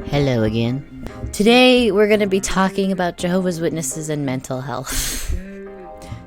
Hello again. Today we're going to be talking about Jehovah's Witnesses and mental health.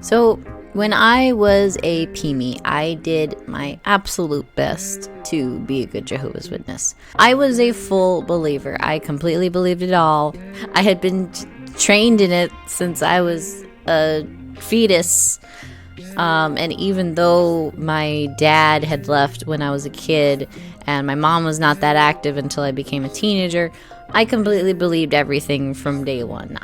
So, when I was a preemie, I did my absolute best to be a good Jehovah's Witness. I was a full believer. I completely believed it all. I had been trained in it since I was a fetus. And even though my dad had left when I was a kid and my mom was not that active until I became a teenager, I completely believed everything from day one.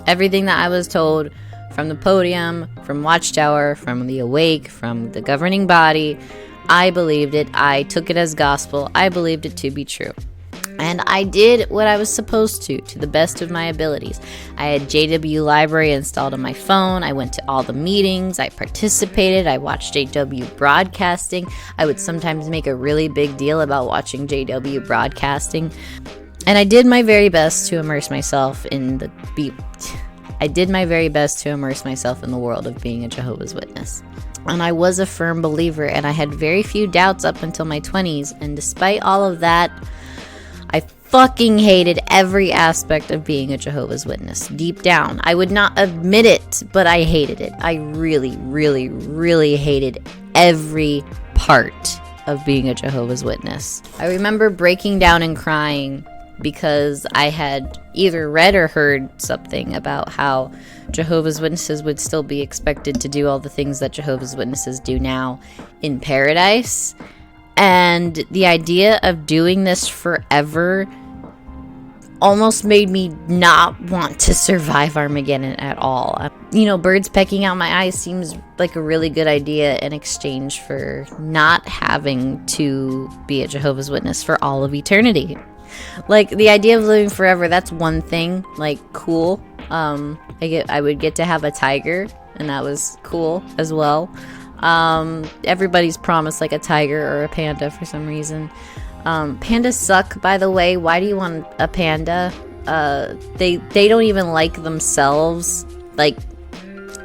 Everything that I was told from the podium, from Watchtower, from the Awake, from the governing body, I believed it. I took it as gospel. I believed it to be true. And I did what I was supposed to the best of my abilities. I had JW Library installed on my phone. I went to all the meetings. I participated. I watched JW broadcasting. I would sometimes make a really big deal about watching JW broadcasting. And I did my very best to immerse myself in the world of being a Jehovah's Witness. And I was a firm believer, and I had very few doubts up until my 20s. And despite all of that, I fucking hated every aspect of being a Jehovah's Witness. Deep down, I would not admit it, but I hated it. I really, really, really hated every part of being a Jehovah's Witness. I remember breaking down and crying because I had either read or heard something about how Jehovah's Witnesses would still be expected to do all the things that Jehovah's Witnesses do now in paradise. And the idea of doing this forever almost made me not want to survive Armageddon at all. Birds pecking out my eyes seems like a really good idea in exchange for not having to be a Jehovah's Witness for all of eternity. Like, the idea of living forever, that's one thing, like, cool. I would get to have a tiger, and that was cool as well. Everybody's promised like a tiger or a panda for some reason. Pandas suck, by the way. Why do you want a panda? They don't even like themselves. Like,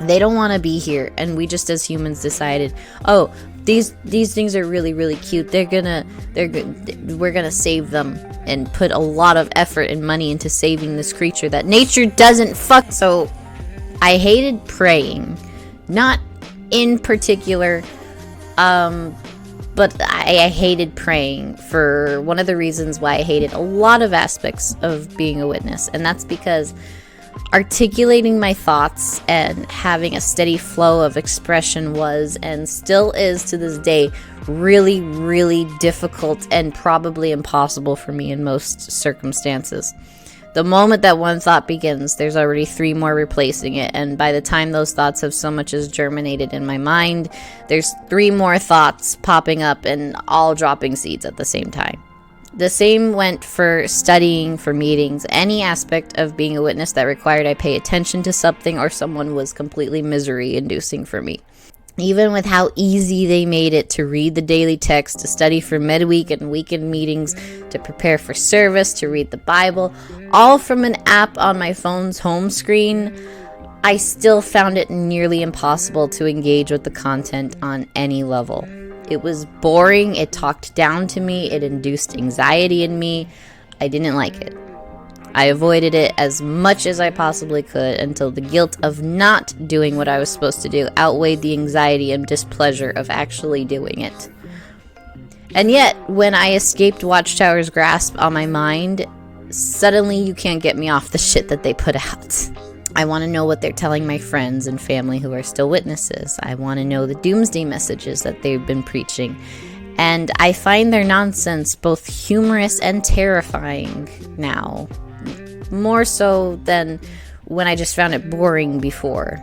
they don't want to be here, and we just as humans decided, oh, these things are really, really cute. We're gonna save them and put a lot of effort and money into saving this creature that nature doesn't fuck. So I hated praying, not in particular, but I hated praying for one of the reasons why I hated a lot of aspects of being a witness, and that's because articulating my thoughts and having a steady flow of expression was, and still is to this day, really, really difficult and probably impossible for me in most circumstances. The moment that one thought begins, there's already 3 more replacing it, and by the time those thoughts have so much as germinated in my mind, there's 3 more thoughts popping up and all dropping seeds at the same time. The same went for studying, for meetings, any aspect of being a witness that required I pay attention to something or someone was completely misery-inducing for me. Even with how easy they made it to read the daily text, to study for midweek and weekend meetings, to prepare for service, to read the Bible, all from an app on my phone's home screen, I still found it nearly impossible to engage with the content on any level. It was boring, it talked down to me, it induced anxiety in me. I didn't like it. I avoided it as much as I possibly could until the guilt of not doing what I was supposed to do outweighed the anxiety and displeasure of actually doing it. And yet, when I escaped Watchtower's grasp on my mind, suddenly you can't get me off the shit that they put out. I want to know what they're telling my friends and family who are still witnesses. I want to know the doomsday messages that they've been preaching. And I find their nonsense both humorous and terrifying now. More so than when I just found it boring before.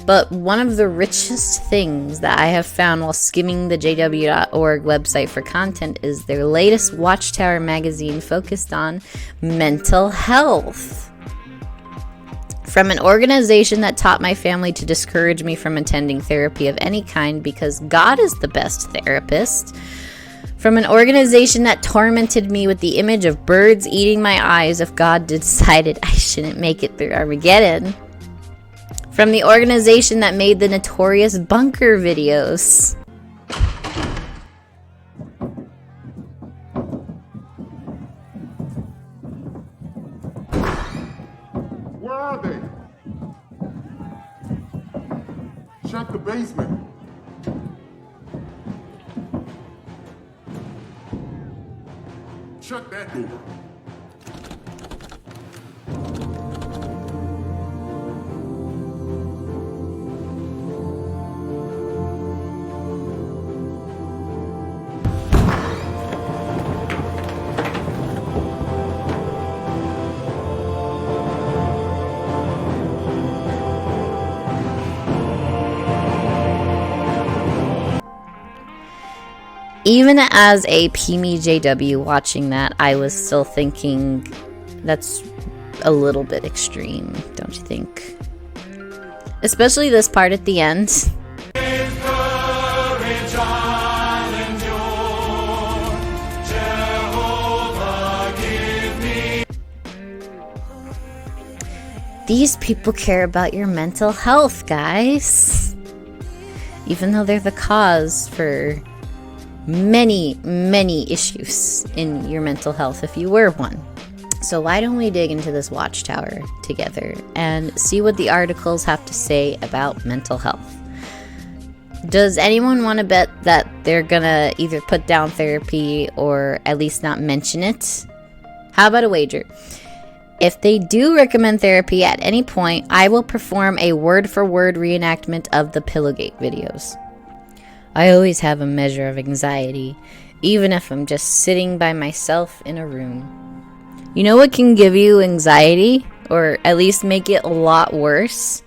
But one of the richest things that I have found while skimming the jw.org website for content is their latest Watchtower magazine focused on mental health. From an organization that taught my family to discourage me from attending therapy of any kind because God is the best therapist. From an organization that tormented me with the image of birds eating my eyes if God decided I shouldn't make it through Armageddon. From the organization that made the notorious bunker videos. not the basement. Shut that door. Even as a PME JW watching that, I was still thinking that's a little bit extreme, don't you think? Especially this part at the end. These people care about your mental health, guys. Even though they're the cause for many, many issues in your mental health if you were one. So why don't we dig into this watchtower together and see what the articles have to say about mental health? Does anyone want to bet that they're gonna either put down therapy or at least not mention it? How about a wager? If they do recommend therapy at any point, I will perform a word-for-word reenactment of the Pillowgate videos. I always have a measure of anxiety, even if I'm just sitting by myself in a room. You know what can give you anxiety, or at least make it a lot worse?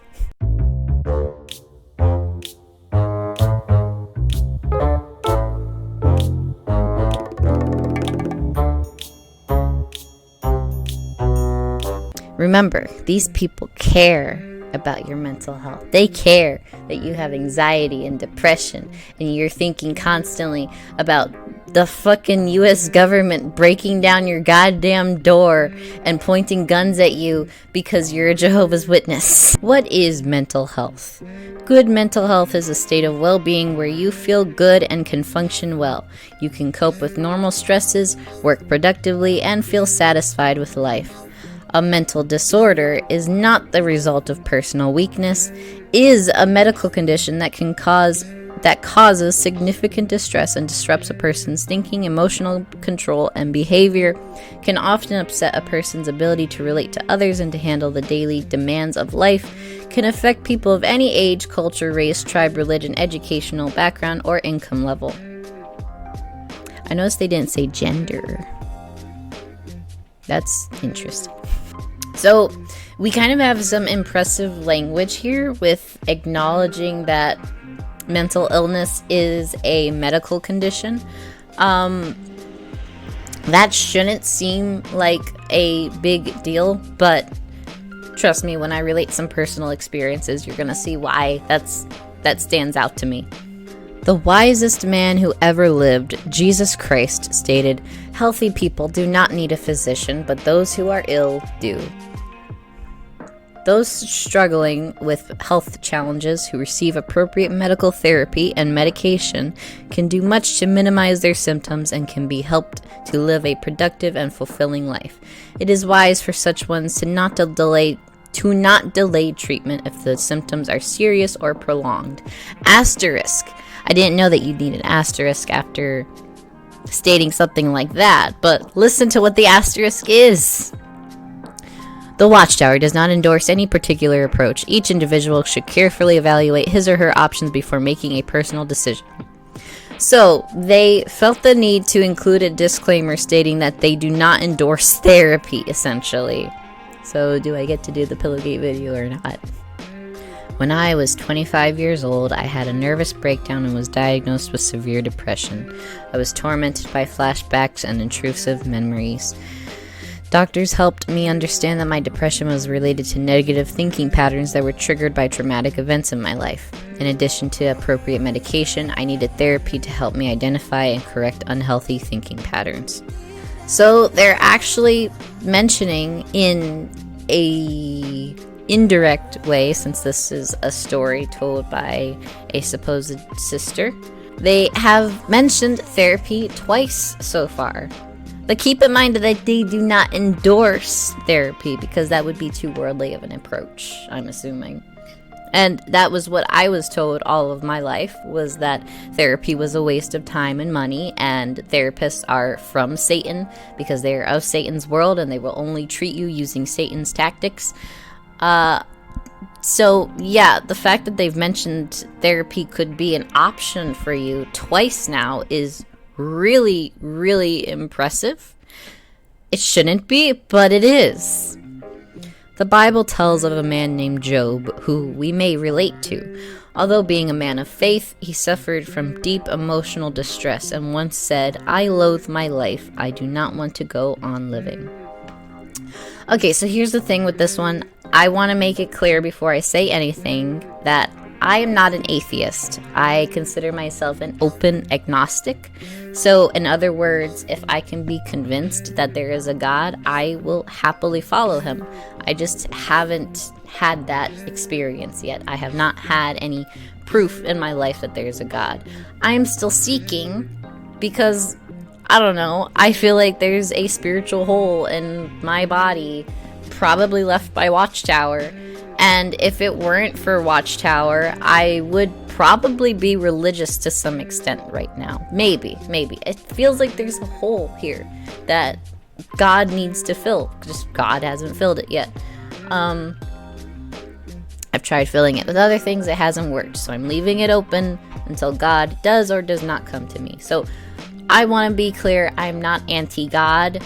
Remember, these people care about your mental health. They care that you have anxiety and depression and you're thinking constantly about the fucking US government breaking down your goddamn door and pointing guns at you because you're a Jehovah's Witness. What is mental health? Good mental health is a state of well-being where you feel good and can function well. You can cope with normal stresses, work productively, and feel satisfied with life. A mental disorder is not the result of personal weakness, is a medical condition that causes significant distress and disrupts a person's thinking, emotional control, and behavior, can often upset a person's ability to relate to others and to handle the daily demands of life, can affect people of any age, culture, race, tribe, religion, educational background, or income level. I noticed they didn't say gender. That's interesting. So we kind of have some impressive language here with acknowledging that mental illness is a medical condition. That shouldn't seem like a big deal, but trust me, when I relate some personal experiences, you're gonna see why that stands out to me. The wisest man who ever lived, Jesus Christ, stated, "Healthy people do not need a physician, but those who are ill do." Those struggling with health challenges who receive appropriate medical therapy and medication can do much to minimize their symptoms and can be helped to live a productive and fulfilling life. It is wise for such ones to not delay treatment if the symptoms are serious or prolonged. Asterisk. I didn't know that you'd need an asterisk after stating something like that, but listen to what the asterisk is. The Watchtower does not endorse any particular approach. Each individual should carefully evaluate his or her options before making a personal decision. So, they felt the need to include a disclaimer stating that they do not endorse therapy, essentially. So, do I get to do the Pillowgate video or not? When I was 25 years old, I had a nervous breakdown and was diagnosed with severe depression. I was tormented by flashbacks and intrusive memories. Doctors helped me understand that my depression was related to negative thinking patterns that were triggered by traumatic events in my life. In addition to appropriate medication, I needed therapy to help me identify and correct unhealthy thinking patterns. So they're actually mentioning in a indirect way, since this is a story told by a supposed sister, they have mentioned therapy twice so far. But keep in mind that they do not endorse therapy because that would be too worldly of an approach, I'm assuming. And that was what I was told all of my life, was that therapy was a waste of time and money, and therapists are from Satan because they are of Satan's world and they will only treat you using Satan's tactics. So yeah, the fact that they've mentioned therapy could be an option for you twice now is really, really impressive. It shouldn't be, but it is. The Bible tells of a man named Job, who we may relate to. Although being a man of faith, he suffered from deep emotional distress and once said, "I loathe my life. I do not want to go on living." Okay, so here's the thing with this one. I want to make it clear before I say anything that I am not an atheist. I consider myself an open agnostic. So, in other words, if I can be convinced that there is a God, I will happily follow him. I just haven't had that experience yet. I have not had any proof in my life that there's a God. I am still seeking because, I don't know, I feel like there's a spiritual hole in my body, probably left by Watchtower. And if it weren't for Watchtower, I would probably be religious to some extent right now. Maybe. It feels like there's a hole here that God needs to fill. Just God hasn't filled it yet. I've tried filling it with other things. It hasn't worked. So I'm leaving it open until God does or does not come to me. So I want to be clear. I'm not anti-God.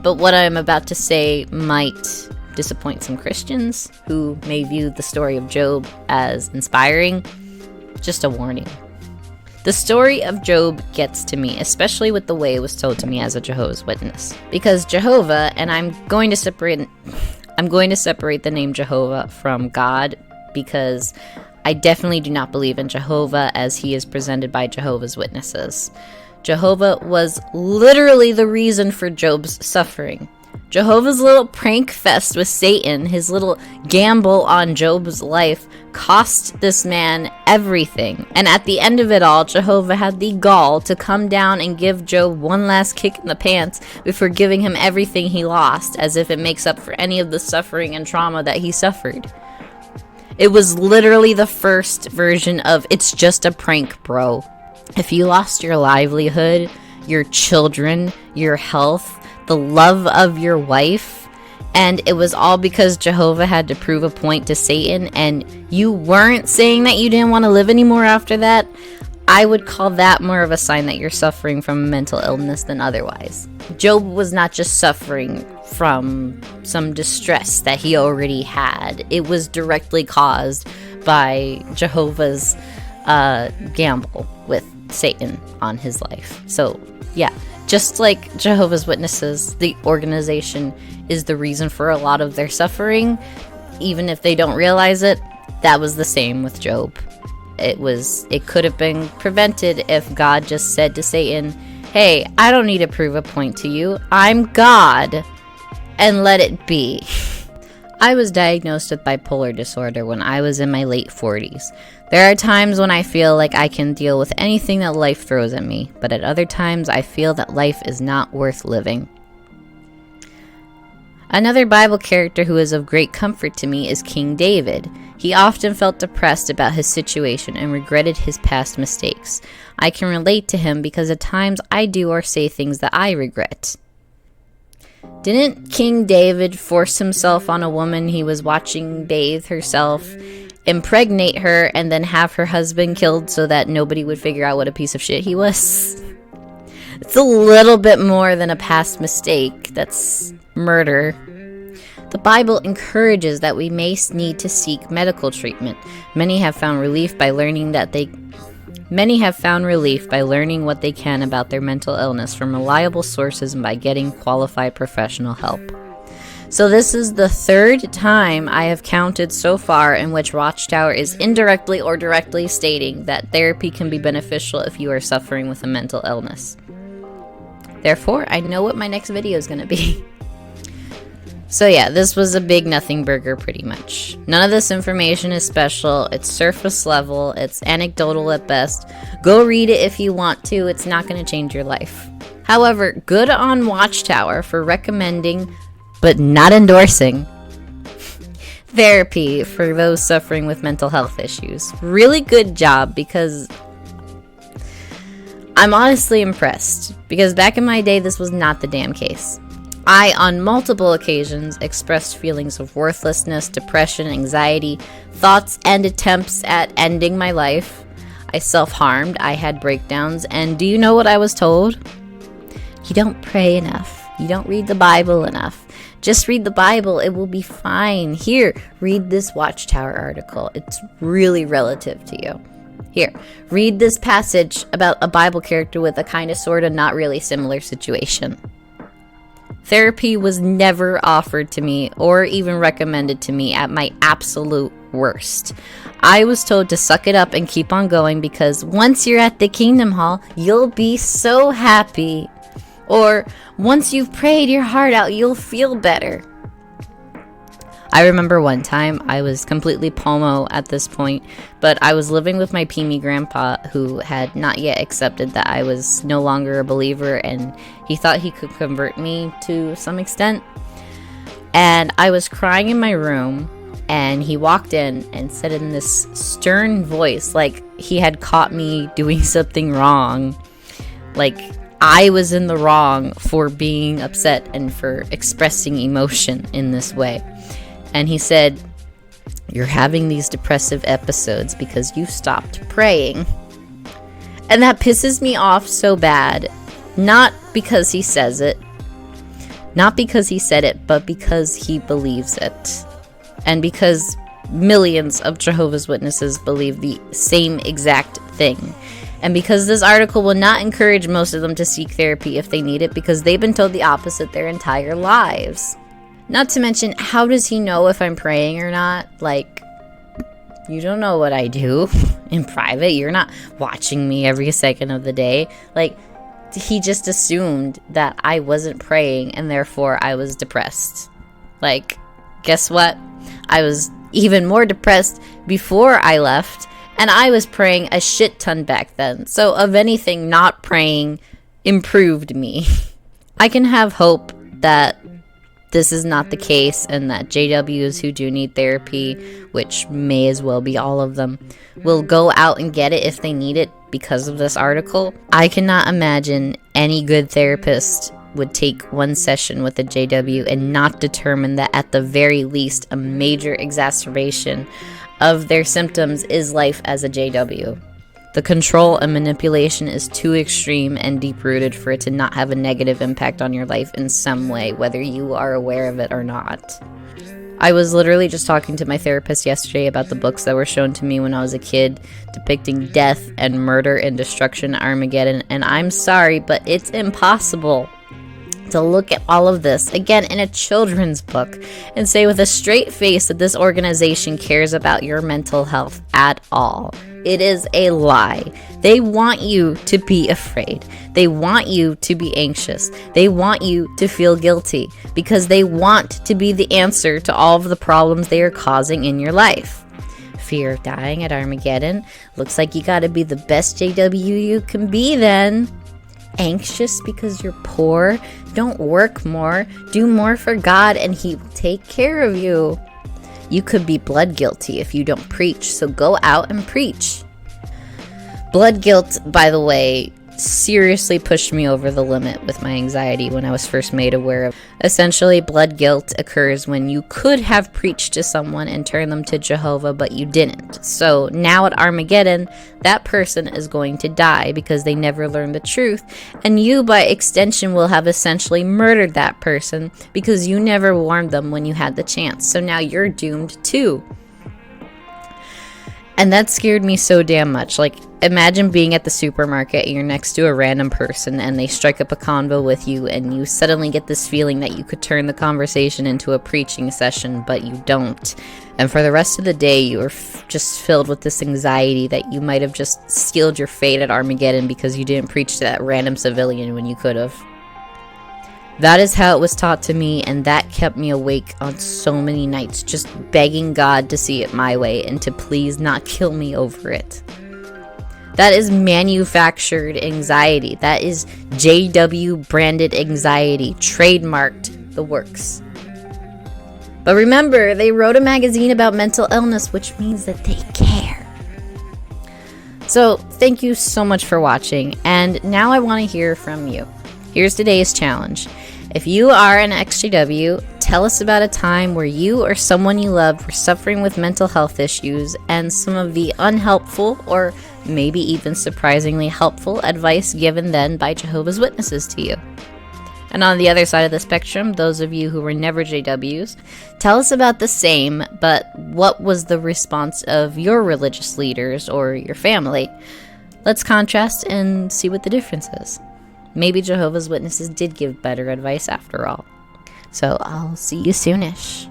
But what I'm about to say might disappoint some Christians who may view the story of Job as inspiring. Just a warning. The story of Job gets to me, especially with the way it was told to me as a Jehovah's Witness. Because Jehovah, and I'm going to separate the name Jehovah from God, because I definitely do not believe in Jehovah as he is presented by Jehovah's Witnesses. Jehovah was literally the reason for Job's suffering. Jehovah's little prank fest with Satan, his little gamble on Job's life, cost this man everything. And at the end of it all, Jehovah had the gall to come down and give Job one last kick in the pants before giving him everything he lost, as if it makes up for any of the suffering and trauma that he suffered. It was literally the first version of, it's just a prank, bro. If you lost your livelihood, your children, your health, the love of your wife, and it was all because Jehovah had to prove a point to Satan, and you weren't saying that you didn't want to live anymore after that, I would call that more of a sign that you're suffering from a mental illness than otherwise. Job was not just suffering from some distress that he already had. It was directly caused by Jehovah's gamble with Satan on his life. So, yeah. Just like Jehovah's Witnesses, the organization is the reason for a lot of their suffering, even if they don't realize it. That was the same with Job. It could have been prevented if God just said to Satan, "Hey, I don't need to prove a point to you. I'm God," and let it be. I was diagnosed with bipolar disorder when I was in my late 40s. There are times when I feel like I can deal with anything that life throws at me, but at other times I feel that life is not worth living. Another Bible character who is of great comfort to me is King David. He often felt depressed about his situation and regretted his past mistakes. I can relate to him because at times I do or say things that I regret. Didn't King David force himself on a woman he was watching bathe herself, impregnate her, and then have her husband killed so that nobody would figure out what a piece of shit he was? It's a little bit more than a past mistake. That's murder. The Bible encourages that we may need to seek medical treatment. Many have found relief by learning what they can about their mental illness from reliable sources and by getting qualified professional help. So this is the third time I have counted so far in which Watchtower is indirectly or directly stating that therapy can be beneficial if you are suffering with a mental illness. Therefore, I know what my next video is going to be. So yeah, this was a big nothing burger pretty much. None of this information is special, it's surface level, it's anecdotal at best. Go read it if you want to, it's not going to change your life. However, good on Watchtower for recommending, but not endorsing, therapy for those suffering with mental health issues. Really good job, because I'm honestly impressed, because back in my day, this was not the damn case. I, on multiple occasions, expressed feelings of worthlessness, depression, anxiety, thoughts, and attempts at ending my life. I self-harmed, I had breakdowns, and do you know what I was told? You don't pray enough. You don't read the Bible enough. Just read the Bible, it will be fine. Here, read this Watchtower article. It's really relative to you. Here, read this passage about a Bible character with a kind of, sort of, not really similar situation. Therapy was never offered to me or even recommended to me at my absolute worst. I was told to suck it up and keep on going, because once you're at the Kingdom Hall, you'll be so happy. Or once you've prayed your heart out, you'll feel better. I remember one time, I was completely pomo at this point, but I was living with my preemie grandpa, who had not yet accepted that I was no longer a believer, and he thought he could convert me to some extent. And I was crying in my room, and he walked in and said in this stern voice, like he had caught me doing something wrong, like I was in the wrong for being upset and for expressing emotion in this way. And he said, "You're having these depressive episodes because you stopped praying." And that pisses me off so bad. Not because he says it. Not because he said it, but because he believes it. And because millions of Jehovah's Witnesses believe the same exact thing. And because this article will not encourage most of them to seek therapy if they need it, because they've been told the opposite their entire lives. Not to mention, how does he know if I'm praying or not? Like, you don't know what I do in private. You're not watching me every second of the day. Like, he just assumed that I wasn't praying and therefore I was depressed. Like, guess what? I was even more depressed before I left, and I was praying a shit ton back then. So, of anything, not praying improved me. I can have hope that this is not the case, and that JWs who do need therapy, which may as well be all of them, will go out and get it if they need it because of this article. I cannot imagine any good therapist would take one session with a JW and not determine that at the very least a major exacerbation of their symptoms is life as a JW. The control and manipulation is too extreme and deep-rooted for it to not have a negative impact on your life in some way, whether you are aware of it or not. I was literally just talking to my therapist yesterday about the books that were shown to me when I was a kid, depicting death and murder and destruction at Armageddon, and I'm sorry, but it's impossible to look at all of this, again, in a children's book, and say with a straight face that this organization cares about your mental health at all. It is a lie. They want you to be afraid. They want you to be anxious. They want you to feel guilty because they want to be the answer to all of the problems they are causing in your life. Fear of dying at Armageddon. Looks like you gotta be the best JW you can be then. Anxious because you're poor. Don't work more. Do more for God and He will take care of you. You could be blood guilty if you don't preach, so go out and preach. Blood guilt, by the way, seriously pushed me over the limit with my anxiety when I was first made aware of. Essentially, blood guilt occurs when you could have preached to someone and turned them to Jehovah, but you didn't. So now at Armageddon, that person is going to die because they never learned the truth, and you, by extension, will have essentially murdered that person because you never warned them when you had the chance. So now you're doomed too. And that scared me so damn much. Like, imagine being at the supermarket and you're next to a random person and they strike up a convo with you and you suddenly get this feeling that you could turn the conversation into a preaching session, but you don't. And for the rest of the day, you are just filled with this anxiety that you might have just sealed your fate at Armageddon because you didn't preach to that random civilian when you could have. That is how it was taught to me, and that kept me awake on so many nights, just begging God to see it my way and to please not kill me over it. That is manufactured anxiety. That is JW branded anxiety, trademarked the works. But remember, they wrote a magazine about mental illness, which means that they care. So thank you so much for watching, and now I want to hear from you. Here's today's challenge. If you are an XJW, tell us about a time where you or someone you loved were suffering with mental health issues and some of the unhelpful or maybe even surprisingly helpful advice given then by Jehovah's Witnesses to you. And on the other side of the spectrum, those of you who were never JWs, tell us about the same, but what was the response of your religious leaders or your family? Let's contrast and see what the difference is. Maybe Jehovah's Witnesses did give better advice after all. So I'll see you soonish.